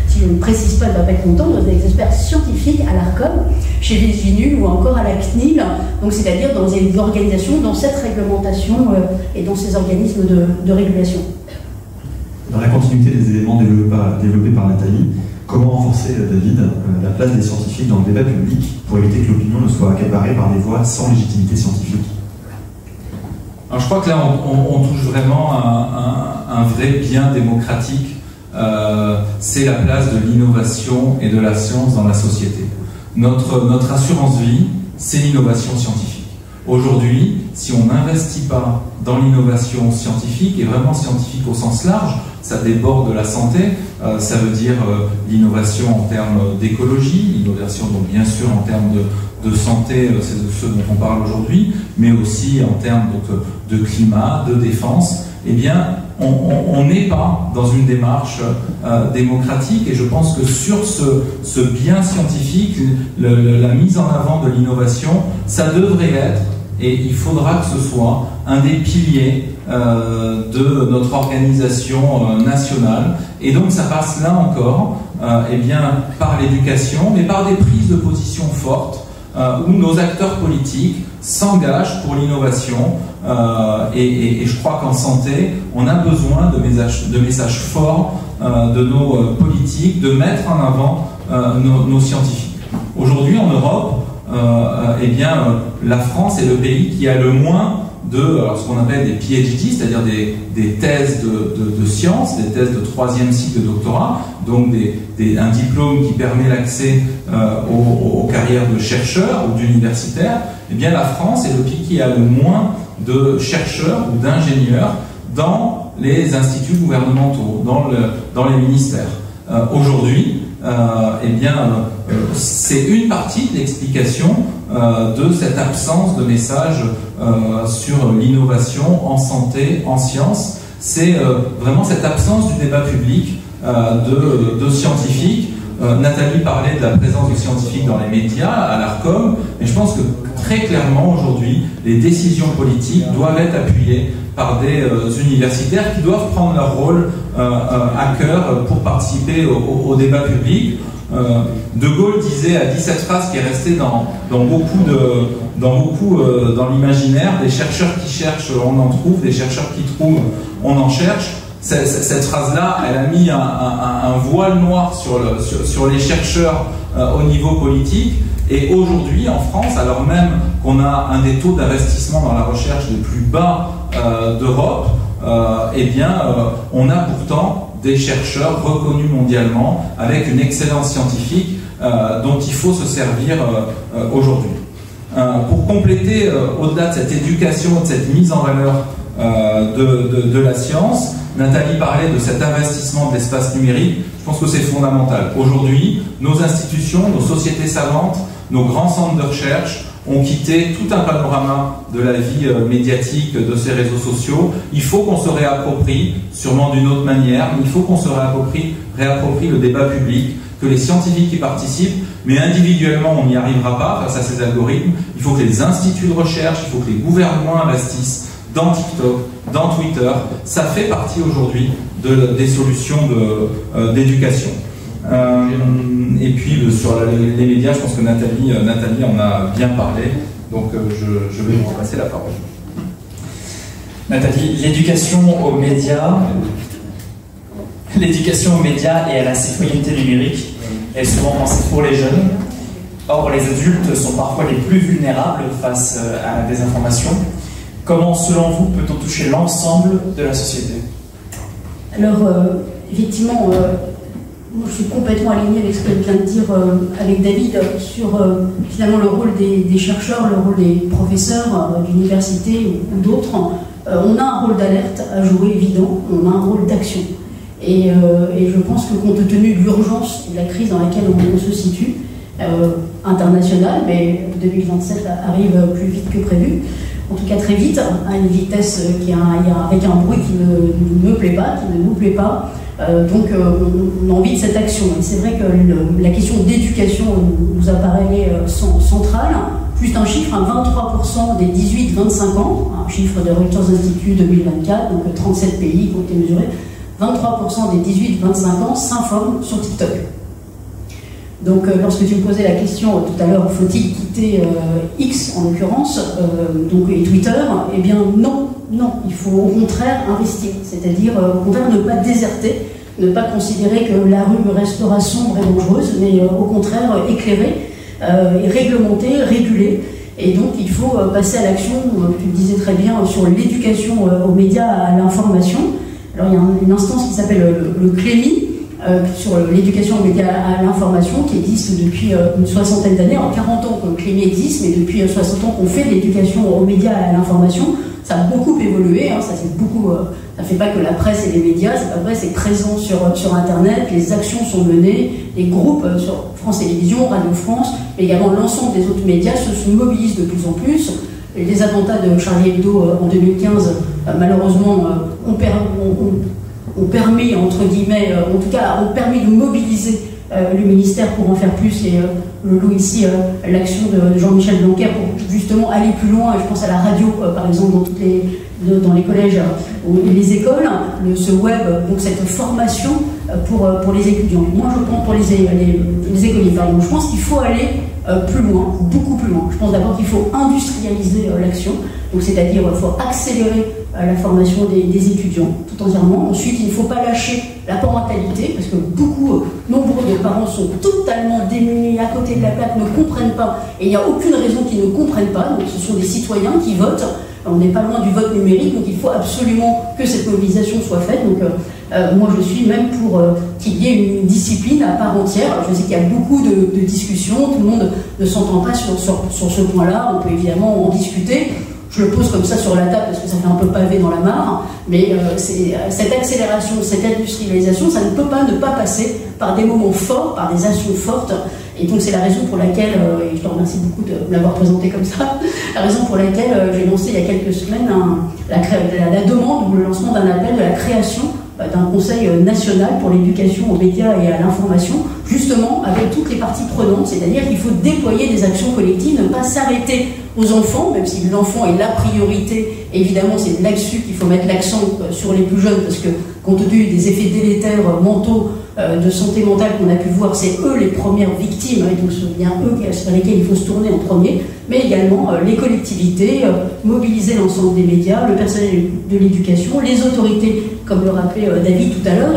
si je ne précise pas, il ne va pas être content, des experts scientifiques à l'ARCOM, chez Virginie ou encore à la CNIL, donc c'est-à-dire dans des organisations, dans cette réglementation et dans ces organismes de régulation. Dans la continuité des éléments développés par Nathalie, comment renforcer, David, la place des scientifiques dans le débat public pour éviter que l'opinion ne soit accaparée par des voix sans légitimité scientifique? Alors je crois que là on touche vraiment un vrai bien démocratique, c'est la place de l'innovation et de la science dans la société. Notre assurance vie, c'est l'innovation scientifique. Aujourd'hui, si on n'investit pas dans l'innovation scientifique, et vraiment scientifique au sens large, ça déborde de la santé, ça veut dire l'innovation en termes d'écologie, l'innovation donc bien sûr en termes de santé, c'est de ce dont on parle aujourd'hui, mais aussi en termes de climat, de défense, eh bien on n'est pas dans une démarche démocratique, et je pense que sur ce bien scientifique, la mise en avant de l'innovation, ça devrait être, et il faudra que ce soit un des piliers de notre organisation nationale. Et donc ça passe là encore eh bien, par l'éducation, mais par des prises de position fortes où nos acteurs politiques s'engagent pour l'innovation. Et je crois qu'en santé, on a besoin de messages forts de nos politiques, de mettre en avant nos scientifiques. Aujourd'hui en Europe, eh bien, la France est le pays qui a le moins de ce qu'on appelle des PhD, c'est-à-dire des thèses de sciences, des thèses de 3e cycle de doctorat, donc un diplôme qui permet l'accès aux carrières de chercheurs ou d'universitaires. Eh bien, la France est le pays qui a le moins de chercheurs ou d'ingénieurs dans les instituts gouvernementaux, dans les ministères. Aujourd'hui, eh bien, c'est une partie de l'explication de cette absence de message sur l'innovation en santé, en sciences. C'est vraiment cette absence du débat public de scientifiques. Nathalie parlait de la présence de scientifiques dans les médias, à l'ARCOM, mais je pense que très clairement aujourd'hui, les décisions politiques doivent être appuyées par des universitaires qui doivent prendre leur rôle à cœur pour participer au débat public. De Gaulle a dit cette phrase qui est restée dans l'imaginaire: des chercheurs qui cherchent, on en trouve; des chercheurs qui trouvent, on en cherche. Cette phrase-là, elle a mis un voile noir sur les chercheurs au niveau politique. Et aujourd'hui, en France, alors même qu'on a un des taux d'investissement dans la recherche les plus bas d'Europe, eh bien, on a pourtant des chercheurs reconnus mondialement avec une excellence scientifique dont il faut se servir aujourd'hui. Pour compléter, au-delà de cette éducation, de cette mise en valeur de la science, Nathalie parlait de cet investissement de l'espace numérique. Je pense que c'est fondamental. Aujourd'hui, nos institutions, nos sociétés savantes, nos grands centres de recherche ont quitté tout un panorama de la vie médiatique de ces réseaux sociaux. Il faut qu'on se réapproprie, sûrement d'une autre manière, mais il faut qu'on se réapproprie le débat public, que les scientifiques y participent, mais individuellement on n'y arrivera pas face à ces algorithmes. Il faut que les instituts de recherche, il faut que les gouvernements investissent dans TikTok, dans Twitter. Ça fait partie aujourd'hui des solutions d'éducation. Et puis sur les médias, je pense que Nathalie en a bien parlé, donc je vais vous passer la parole. Nathalie, l'éducation aux médias et à la citoyenneté numérique est souvent pensée pour les jeunes. Or, les adultes sont parfois les plus vulnérables face à la désinformation. Comment, selon vous, peut-on toucher l'ensemble de la société? Alors, effectivement, moi, je suis complètement alignée avec ce que vient de dire avec David sur finalement le rôle des chercheurs, le rôle des professeurs d'université ou d'autres. On a un rôle d'alerte à jouer évident, on a un rôle d'action. Et je pense que compte tenu de l'urgence et de la crise dans laquelle on se situe, internationale, mais 2027 arrive plus vite que prévu. En tout cas très vite, à une vitesse avec un bruit qui ne me plaît pas, qui ne nous plaît pas. Donc on a envie de cette action. Et c'est vrai que la question d'éducation nous apparaît centrale. Juste un chiffre, 23% des 18-25 ans, un chiffre de Reuters Institute 2024, donc 37 pays qui ont été mesurés, 23% des 18-25 ans s'informent sur TikTok. Donc lorsque tu me posais la question tout à l'heure, faut-il quitter X en l'occurrence, et Twitter, eh bien non, il faut au contraire investir, c'est-à-dire au contraire ne pas déserter, ne pas considérer que la rue restera sombre et dangereuse, mais au contraire éclairer, et réglementer, réguler. Et donc il faut passer à l'action, tu le disais très bien, sur l'éducation aux médias, à l'information. Alors il y a une instance qui s'appelle le CLEMI, sur l'éducation aux médias à l'information, qui existe depuis une soixantaine d'années. En 40 ans que le CLEMI existe, mais depuis 60 ans qu'on fait de l'éducation aux médias à l'information. Ça a beaucoup évolué, hein, ça fait pas que la presse et les médias, c'est pas vrai, c'est présent sur Internet, les actions sont menées, les groupes sur France Télévisions, Radio France, mais également l'ensemble des autres médias se mobilisent de plus en plus. Les attentats de Charlie Hebdo en 2015, malheureusement, ont permis, entre guillemets, en tout cas, ont permis de mobiliser le ministère pour en faire plus, et je loue ici l'action de Jean-Michel Blanquer pour justement aller plus loin. Je pense à la radio, par exemple, dans les collèges ou les écoles, ce web, donc cette formation pour les étudiants. Moi, je pense pour les écoliers, pardon. Je pense qu'il faut aller plus loin, beaucoup plus loin. Je pense d'abord qu'il faut industrialiser l'action, donc c'est-à-dire qu'il faut accélérer la formation des étudiants tout entièrement. Ensuite, il ne faut pas lâcher la parentalité, parce que nombreux de parents sont totalement démunis, à côté de la plaque, ne comprennent pas, et il n'y a aucune raison qu'ils ne comprennent pas. Donc ce sont des citoyens qui votent. On n'est pas loin du vote numérique, donc il faut absolument que cette mobilisation soit faite. Donc moi je suis même pour qu'il y ait une discipline à part entière. Je sais qu'il y a beaucoup de discussions, tout le monde ne s'entend pas sur ce point-là, on peut évidemment en discuter. Je le pose comme ça sur la table parce que ça fait un peu pavé dans la mare, mais cette accélération, cette industrialisation, ça ne peut pas ne pas passer par des moments forts, par des actions fortes. Et donc c'est la raison pour laquelle, et je te remercie beaucoup de me l'avoir présenté comme ça, la raison pour laquelle j'ai lancé il y a quelques semaines la demande ou le lancement d'un appel de la création d'un conseil national pour l'éducation aux médias et à l'information, justement avec toutes les parties prenantes, c'est-à-dire qu'il faut déployer des actions collectives, ne pas s'arrêter aux enfants, même si l'enfant est la priorité. Évidemment, c'est là-dessus qu'il faut mettre l'accent sur les plus jeunes, parce que compte tenu des effets délétères mentaux, de santé mentale qu'on a pu voir, c'est eux les premières victimes, et donc c'est bien eux sur lesquels il faut se tourner en premier, mais également les collectivités, mobiliser l'ensemble des médias, le personnel de l'éducation, les autorités, comme le rappelait David tout à l'heure,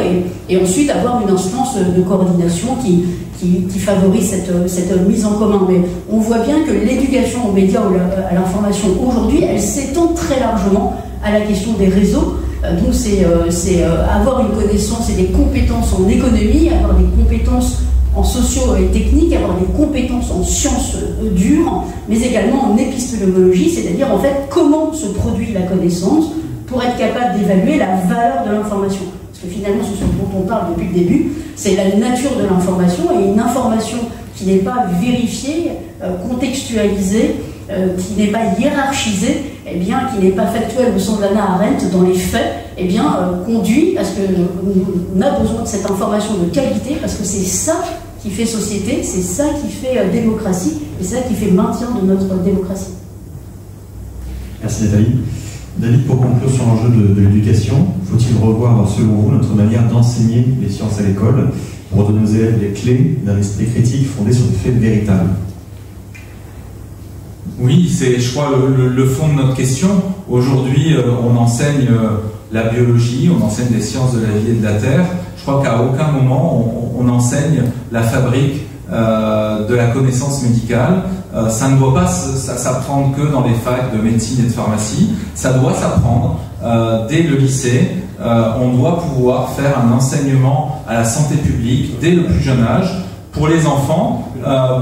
et ensuite avoir une instance de coordination qui favorise cette mise en commun. Mais on voit bien que l'éducation aux médias ou à l'information aujourd'hui, elle s'étend très largement à la question des réseaux. Donc c'est avoir une connaissance et des compétences en économie, avoir des compétences en socio et technique, avoir des compétences en sciences dures, mais également en épistémologie, c'est-à-dire en fait comment se produit la connaissance pour être capable d'évaluer la valeur de l'information. Parce que finalement, ce dont on parle depuis le début, c'est la nature de l'information, et une information qui n'est pas vérifiée, contextualisée, qui n'est pas hiérarchisée, eh bien, qui n'est pas factuelle au sens d'Hannah Arendt dans les faits, eh bien, conduit à ce qu'on a besoin de cette information de qualité, parce que c'est ça qui fait société, c'est ça qui fait démocratie, et c'est ça qui fait maintien de notre démocratie. Merci Nathalie. David, pour conclure sur l'enjeu de l'éducation, faut-il revoir, selon vous, notre manière d'enseigner les sciences à l'école pour donner aux élèves les clés d'un esprit critique fondé sur des faits véritables? Oui, c'est, je crois, le fond de notre question. Aujourd'hui, on enseigne la biologie, on enseigne les sciences de la vie et de la terre. Je crois qu'à aucun moment, on enseigne la fabrique de la connaissance médicale. Ça ne doit pas s'apprendre que dans les facs de médecine et de pharmacie. Ça doit s'apprendre dès le lycée. On doit pouvoir faire un enseignement à la santé publique dès le plus jeune âge pour les enfants,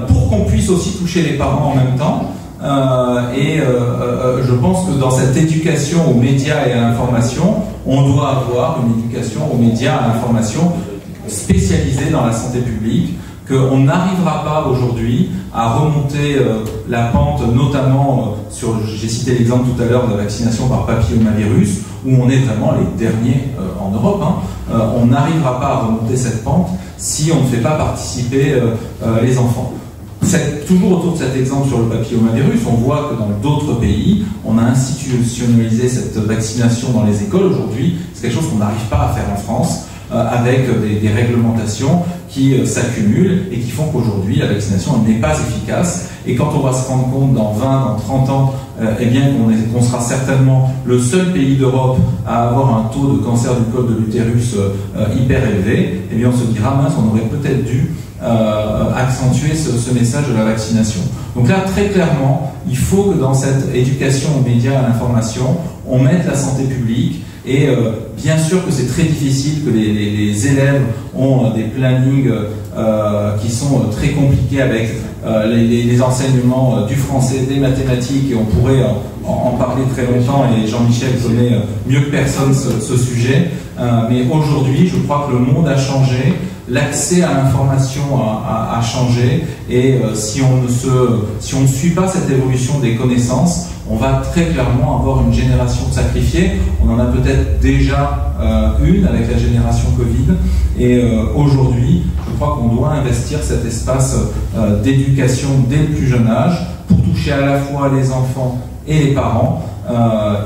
pour qu'on puisse aussi toucher les parents en même temps. Je pense que dans cette éducation aux médias et à l'information, on doit avoir une éducation aux médias et à l'information spécialisée dans la santé publique qu'on n'arrivera pas aujourd'hui à remonter la pente, notamment j'ai cité l'exemple tout à l'heure de la vaccination par papillomavirus, où on est vraiment les derniers en Europe. On n'arrivera pas à remonter cette pente si on ne fait pas participer les enfants. Toujours autour de cet exemple sur le papillomavirus, on voit que dans d'autres pays, on a institutionnalisé cette vaccination dans les écoles. Aujourd'hui, c'est quelque chose qu'on n'arrive pas à faire en France, avec des réglementations qui s'accumulent et qui font qu'aujourd'hui, la vaccination n'est pas efficace. Et quand on va se rendre compte dans 20, dans 30 ans, eh bien qu'on sera certainement le seul pays d'Europe à avoir un taux de cancer du col de l'utérus hyper élevé, eh bien on se dira, mince, on aurait peut-être dû accentuer ce message de la vaccination. Donc là, très clairement, il faut que dans cette éducation aux médias, à l'information, on mette la santé publique. Et bien sûr que c'est très difficile, que les élèves ont des plannings qui sont très compliqués avec les enseignements du français, des mathématiques, et on pourrait en parler très longtemps, et Jean-Michel connaît mieux que personne ce sujet. Mais aujourd'hui, je crois que le monde a changé, l'accès à l'information a changé, et si on ne suit pas cette évolution des connaissances, on va très clairement avoir une génération sacrifiée. On en a peut-être déjà une avec la génération Covid. Et aujourd'hui, je crois qu'on doit investir cet espace d'éducation dès le plus jeune âge pour toucher à la fois les enfants et les parents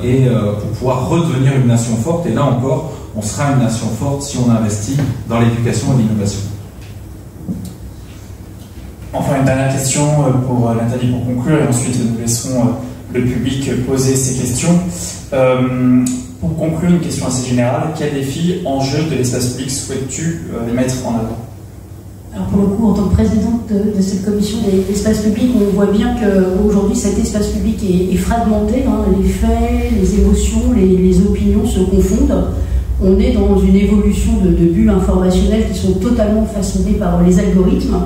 et pour pouvoir redevenir une nation forte. Et là encore, on sera une nation forte si on investit dans l'éducation et l'innovation. Enfin, une dernière question pour Nathalie pour conclure, et ensuite nous laisserons le public poser ses questions. Pour conclure, une question assez générale, quels défis, enjeux de l'espace public souhaites-tu mettre en avant? Alors pour le coup, en tant que présidente de cette commission des espaces publics, on voit bien qu'aujourd'hui cet espace public est fragmenté, les faits, les émotions, les opinions se confondent. On est dans une évolution de bulles informationnelles qui sont totalement façonnées par les algorithmes,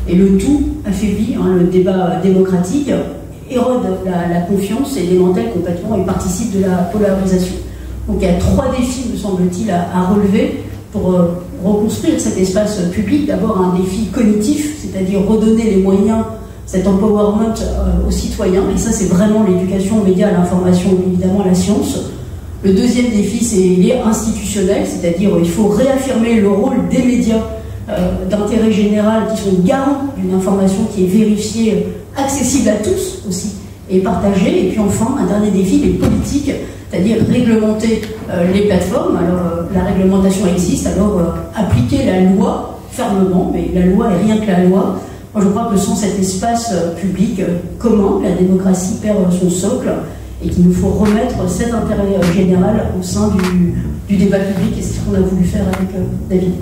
et le tout affaiblit le débat démocratique, érode la confiance et démantèle complètement et participe de la polarisation. Donc il y a 3 défis, me semble-t-il, à relever pour reconstruire cet espace public. D'abord un défi cognitif, c'est-à-dire redonner les moyens, cet empowerment aux citoyens, et ça c'est vraiment l'éducation aux médias, à l'information, évidemment à la science. Le deuxième défi, c'est les institutionnels, c'est-à-dire il faut réaffirmer le rôle des médias d'intérêt général qui sont garants d'une information qui est vérifiée, accessible à tous aussi et partagée. Et puis enfin, un dernier défi, les politiques, c'est-à-dire réglementer les plateformes. Alors la réglementation existe, alors appliquer la loi fermement, mais la loi est rien que la loi. Moi je crois que sans cet espace public commun, la démocratie perd son socle, et qu'il nous faut remettre cet intérêt général au sein du débat public, et c'est ce qu'on a voulu faire avec David.